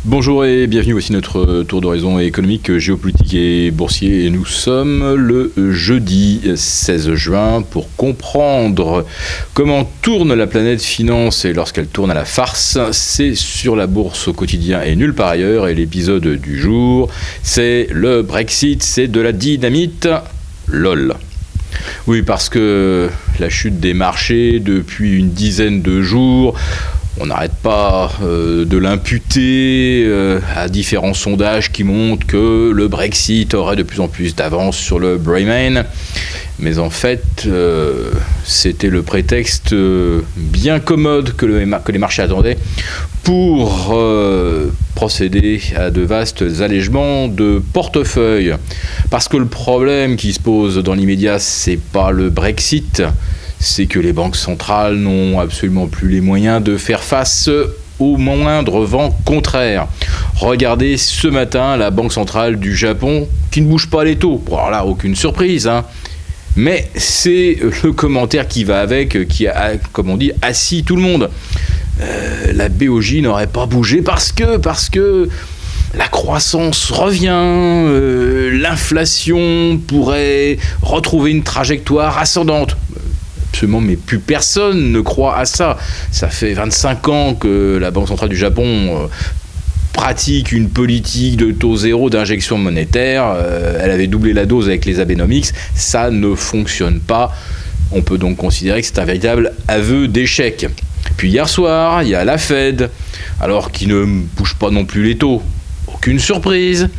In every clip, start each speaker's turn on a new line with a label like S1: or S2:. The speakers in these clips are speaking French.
S1: Bonjour et bienvenue, voici notre tour d'horizon économique, géopolitique et boursier. Et nous sommes le jeudi 16 juin pour comprendre comment tourne la planète finance et lorsqu'elle tourne à la farce. C'est sur la bourse au quotidien et nulle part ailleurs. Et l'épisode du jour, c'est le Brexit, c'est de la dynamite, lol. Oui, parce que la chute des marchés depuis une dizaine de jours, on n'arrête pas de l'imputer à différents sondages qui montrent que le Brexit aurait de plus en plus d'avance sur le Remain. Mais en fait, c'était le prétexte bien commode que les marchés attendaient pour procéder à de vastes allègements de portefeuille. Parce que le problème qui se pose dans l'immédiat, c'est pas le Brexit, c'est que les banques centrales n'ont absolument plus les moyens de faire face au moindre vent contraire. Regardez ce matin la Banque centrale du Japon qui ne bouge pas les taux. Bon, alors là, aucune surprise, hein. Mais c'est le commentaire qui va avec, qui a, comme on dit, assis tout le monde. La BOJ n'aurait pas bougé parce que la croissance revient, l'inflation pourrait retrouver une trajectoire ascendante. Absolument, mais plus personne ne croit à ça. Ça fait 25 ans que la Banque centrale du Japon pratique une politique de taux zéro d'injection monétaire. Elle avait doublé la dose avec les Abenomics. Ça ne fonctionne pas. On peut donc considérer que c'est un véritable aveu d'échec. Puis hier soir, il y a la Fed, alors qui ne bouge pas non plus les taux. Aucune surprise.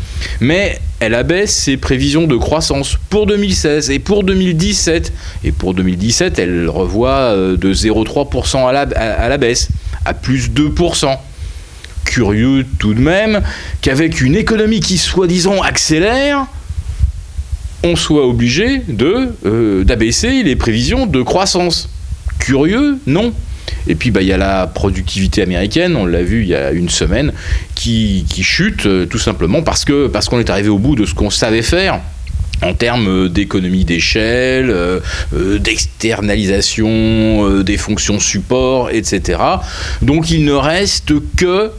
S1: Mais elle abaisse ses prévisions de croissance pour 2016 et pour 2017. Et pour 2017, elle revoit de 0,3% à la baisse, à plus 2%. Curieux tout de même qu'avec une économie qui soi-disant accélère, on soit obligé d'abaisser les prévisions de croissance. Curieux, non. Et puis il y a la productivité américaine, on l'a vu il y a une semaine, qui chute tout simplement parce qu'on est arrivé au bout de ce qu'on savait faire en termes d'économie d'échelle, d'externalisation des fonctions support, etc. Donc il ne reste que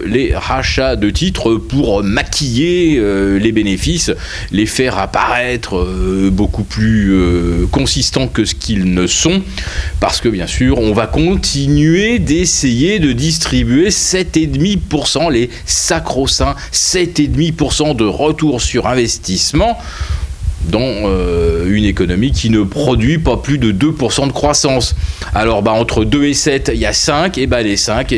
S1: les rachats de titres pour maquiller les bénéfices, les faire apparaître beaucoup plus consistants que ce qu'ils ne sont, parce que bien sûr, on va continuer d'essayer de distribuer 7,5%, les sacro-saints 7,5% de retour sur investissement, dans une économie qui ne produit pas plus de 2% de croissance. Alors entre 2 et 7, il y a 5, et les 5,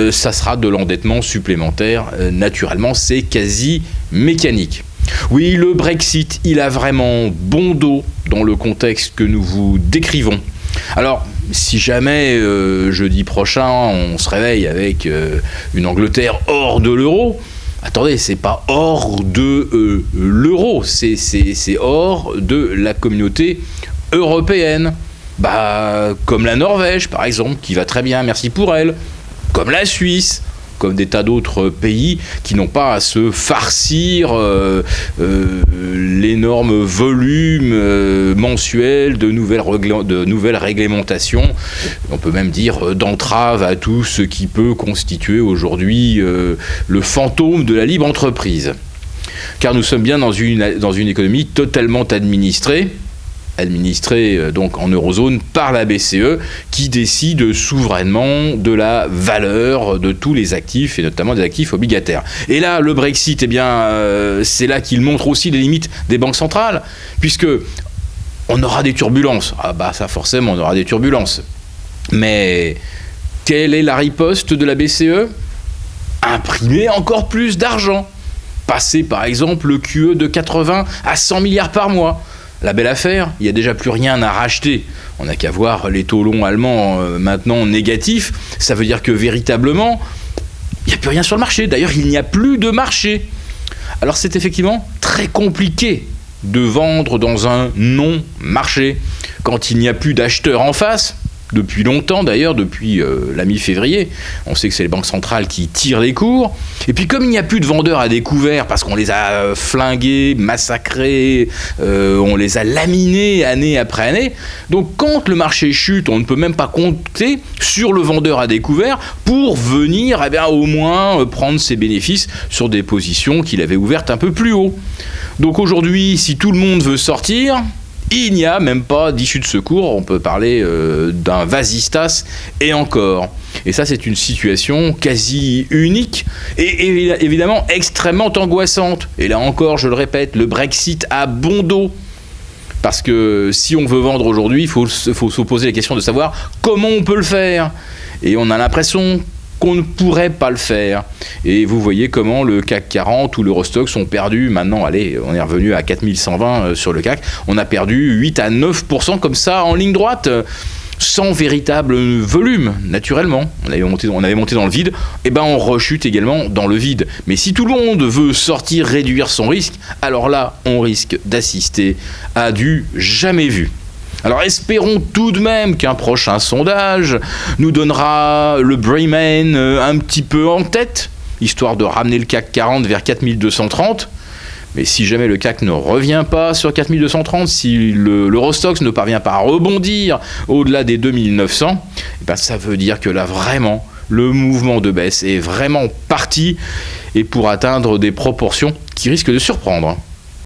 S1: ça sera de l'endettement supplémentaire. Naturellement, c'est quasi mécanique. Oui, le Brexit, il a vraiment bon dos dans le contexte que nous vous décrivons. Alors, si jamais jeudi prochain, on se réveille avec une Angleterre hors de l'euro, attendez, c'est pas hors de l'euro, c'est hors de la communauté européenne. Comme la Norvège, par exemple, qui va très bien, merci pour elle. Comme la Suisse, comme des tas d'autres pays qui n'ont pas à se farcir l'énorme volume mensuel de nouvelles réglementations. On peut même dire d'entrave à tout ce qui peut constituer aujourd'hui le fantôme de la libre entreprise. Car nous sommes bien dans une économie totalement administrée donc en eurozone par la BCE, qui décide souverainement de la valeur de tous les actifs, et notamment des actifs obligataires. Et là, le Brexit, c'est là qu'il montre aussi les limites des banques centrales, puisque on aura des turbulences. Ça forcément, on aura des turbulences. Mais quelle est la riposte de la BCE ? Imprimer encore plus d'argent. Passer par exemple le QE de 80 à 100 milliards par mois. La belle affaire, il n'y a déjà plus rien à racheter. On n'a qu'à voir les taux longs allemands maintenant négatifs. Ça veut dire que véritablement, il n'y a plus rien sur le marché. D'ailleurs, il n'y a plus de marché. Alors c'est effectivement très compliqué de vendre dans un non-marché. Quand il n'y a plus d'acheteurs en face, depuis longtemps d'ailleurs, depuis la mi-février. On sait que c'est les banques centrales qui tirent les cours. Et puis comme il n'y a plus de vendeurs à découvert parce qu'on les a flingués, massacrés, on les a laminés année après année, donc quand le marché chute, on ne peut même pas compter sur le vendeur à découvert pour venir au moins prendre ses bénéfices sur des positions qu'il avait ouvertes un peu plus haut. Donc aujourd'hui, si tout le monde veut sortir, il n'y a même pas d'issue de secours, on peut parler d'un vasistas et encore. Et ça, c'est une situation quasi unique et évidemment extrêmement angoissante. Et là encore, je le répète, le Brexit a bon dos. Parce que si on veut vendre aujourd'hui, il faut se poser la question de savoir comment on peut le faire. Et on a l'impression qu'on ne pourrait pas le faire. Et vous voyez comment le CAC 40 ou l'Eurostoxx sont perdus. Maintenant, allez, on est revenu à 4120 sur le CAC. On a perdu 8 à 9% comme ça en ligne droite, sans véritable volume, naturellement. On avait monté dans le vide, et ben on rechute également dans le vide. Mais si tout le monde veut sortir, réduire son risque, alors là, on risque d'assister à du jamais vu. Alors espérons tout de même qu'un prochain sondage nous donnera le Bremen un petit peu en tête, histoire de ramener le CAC 40 vers 4230. Mais si jamais le CAC ne revient pas sur 4230, si l'Eurostoxx ne parvient pas à rebondir au-delà des 2900, ben ça veut dire que là vraiment, le mouvement de baisse est vraiment parti et pour atteindre des proportions qui risquent de surprendre.